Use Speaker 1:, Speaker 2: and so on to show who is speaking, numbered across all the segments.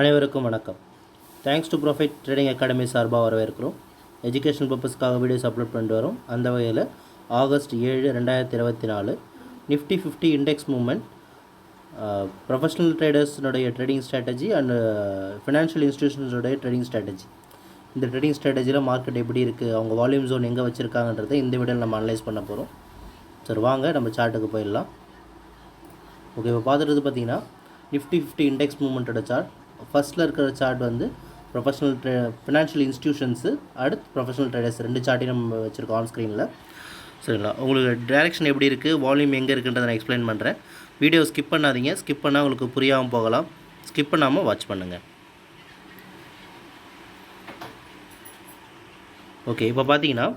Speaker 1: அனைவருக்கும் வணக்கம். Thanks to profit trading academy சார்பாக வரவேற்கிறோம். எஜுகேஷன் பர்பஸ்க்காக வீடியோஸ் அப்லோட் பண்ணிட்டு வரோம். அந்த வகையில் August 7, 2024 Nifty 50 index movement, professional ட்ரேடர்ஸுடைய ட்ரேடிங் ஸ்ட்ராட்டஜி அண்ட் ஃபினான்ஷியல் இன்ஸ்டிடியூஷன்ஸோடைய ட்ரேடிங் ஸ்ட்ராட்டஜி. இந்த ட்ரேடிங் ஸ்ட்ராட்டஜியில் மார்க்கெட் எப்படி இருக்குது, அவங்க வால்யூம் ஜோன் எங்கே வச்சுருக்காங்கன்றதை இந்த வீடியோவில் நம்ம அனலைஸ் பண்ண போகிறோம். சரி, வாங்க நம்ம சார்ட்டுக்கு போயிடலாம். ஓகே, இப்போ பார்த்துட்டு பார்த்தீங்கன்னா நிஃப்டி 50 இண்டெக்ஸ் மூவ்மெண்ட்டோட சார்ட். ஃபஸ்ட்டில் இருக்கிற சார்ட் வந்து ப்ரொஃபஷனல் ஃபினான்ஷியல் இன்ஸ்டிடியூஷன்ஸு, அடுத்து ப்ரொஃபஷனல் ட்ரேடர்ஸ், ரெண்டு சார்ட்டையும் நம்ம வச்சுருக்கோம் ஆன் ஸ்க்ரீனில். சரிங்களா, உங்களுக்கு டைரெக்ஷன் எப்படி இருக்குது, வால்யூம் எங்கே இருக்குன்றதை நான் எக்ஸ்பிளைன் பண்ணுறேன். வீடியோ ஸ்கிப் பண்ணாதீங்க. ஸ்கிப் பண்ணால் உங்களுக்கு புரியாமல் போகலாம். ஸ்கிப் பண்ணாமல் வாட்ச் பண்ணுங்கள். ஓகே, இப்போ பார்த்தீங்கன்னா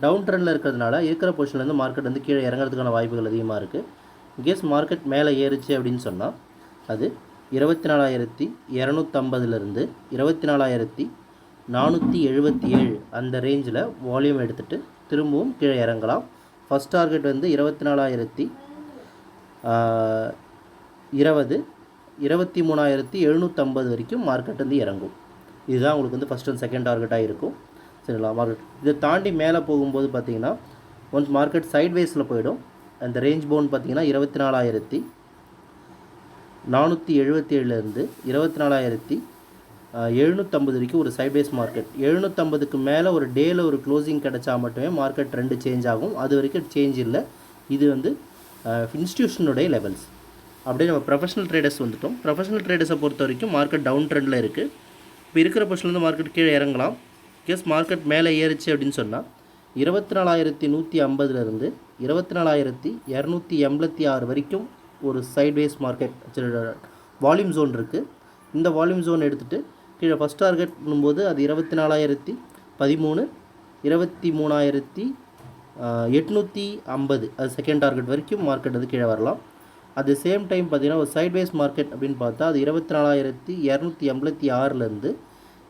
Speaker 1: டவுன் ட்ரெண்டில் இருக்கிறதுனால இருக்கிற பொசிஷன்லேருந்து மார்க்கெட் வந்து கீழே இறங்குறதுக்கான வாய்ப்புகள் அதிகமாக இருக்குது. இன்கேஸ் மார்க்கெட் மேலே ஏறிச்சு அப்படின்னு சொன்னால் அது 24,250லேருந்து 24,477 அந்த ரேஞ்சில் வால்யூம் எடுத்துகிட்டு திரும்பவும் கீழே இறங்கலாம். ஃபஸ்ட் டார்கெட் வந்து 24,020, 23,750 வரைக்கும் மார்க்கெட் வந்து இறங்கும். இதுதான் உங்களுக்கு வந்து ஃபஸ்ட் அண்ட் செகண்ட் டார்கெட்டாக இருக்கும். சரிங்களா, மார்க்கெட் இதை தாண்டி மேலே போகும்போது பார்த்தீங்கன்னா ஒன்ஸ் மார்க்கெட் சைட்வேஸில் போயிடும். அந்த ரேஞ்ச் பவுண்ட் பார்த்தீங்கன்னா 24,477லேருந்து 24,750 வரைக்கும் ஒரு சைட்வேஸ் மார்க்கெட். 750க்கு மேலே ஒரு டேயில் ஒரு க்ளோசிங் கிடச்சா மட்டுமே மார்க்கெட் ட்ரெண்டு சேஞ்ச் ஆகும். அது வரைக்கும் சேஞ்ச் இல்லை. இது வந்து இன்ஸ்டிடியூஷனுடைய லெவல்ஸ். அப்படியே நம்ம ப்ரொஃபஷனல் ட்ரேடர்ஸ் வந்துட்டோம். ப்ரொஃபஷனல் ட்ரேடர்ஸை பொறுத்த வரைக்கும் மார்க்கெட் டவுன் ட்ரெண்டில் இருக்குது. இப்போ இருக்கிற பொசிஷன்லேருந்து மார்க்கெட் கீழே இறங்கலாம். கேஸ் மார்க்கெட் மேலே ஏறிச்சு அப்படின்னு சொன்னால் 24,150லேருந்து 24,286 வரைக்கும் ஒரு சைட்வேஸ் மார்க்கெட் வால்யூம் ஜோன் இருக்குது. இந்த வால்யூம் ஜோன் எடுத்துகிட்டு கீழே ஃபஸ்ட் டார்கெட்னும்போது அது 24,013, 23,850 அது செகண்ட் டார்கெட் வரைக்கும் மார்க்கெட் வந்து கீழே வரலாம். அட் த சேம் டைம் பார்த்திங்கன்னா ஒரு சைட்வேஸ் மார்க்கெட் அப்படின்னு பார்த்தா அது 24,286லேருந்து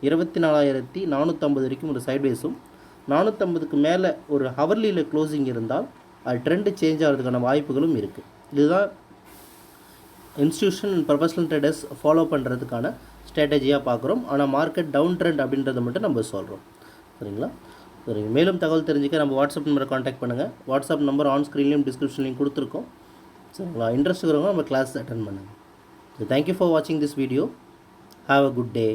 Speaker 1: 24,450 வரைக்கும் ஒரு சைட்வேஸும், 450க்கு மேலே ஒரு ஹவர்லியில் க்ளோசிங் இருந்தால் அது ட்ரெண்டு சேஞ்ச் ஆகிறதுக்கான வாய்ப்புகளும் இருக்குது. இதுதான் institution and professional traders follow பண்ணுறதுக்கான ஸ்ட்ராட்டஜியாக பார்க்குறோம். ஆனால் மார்க்கெட் டவுன் ட்ரெண்ட் அப்படின்றத மட்டும் நம்ம சொல்கிறோம். சரிங்களா, சரிங்க. மேலும் தகவல் தெரிஞ்சுக்க நம்ம வாட்ஸ்அப் நம்பரை காண்டாக்ட் பண்ணுங்கள். வாட்ஸ்அப் நம்பர் ஆன் ஸ்க்ரீன்லேயும் டிஸ்கிரிப்ஷன்லையும் கொடுத்துருக்கோம். சரிங்களா, இன்ட்ரெஸ்ட் இருக்கிறவங்க நம்ம கிளாஸ் அட்டன் பண்ணுங்கள். ஸோ தேங்க்யூ ஃபார் வாட்சிங் this video. Have a good day.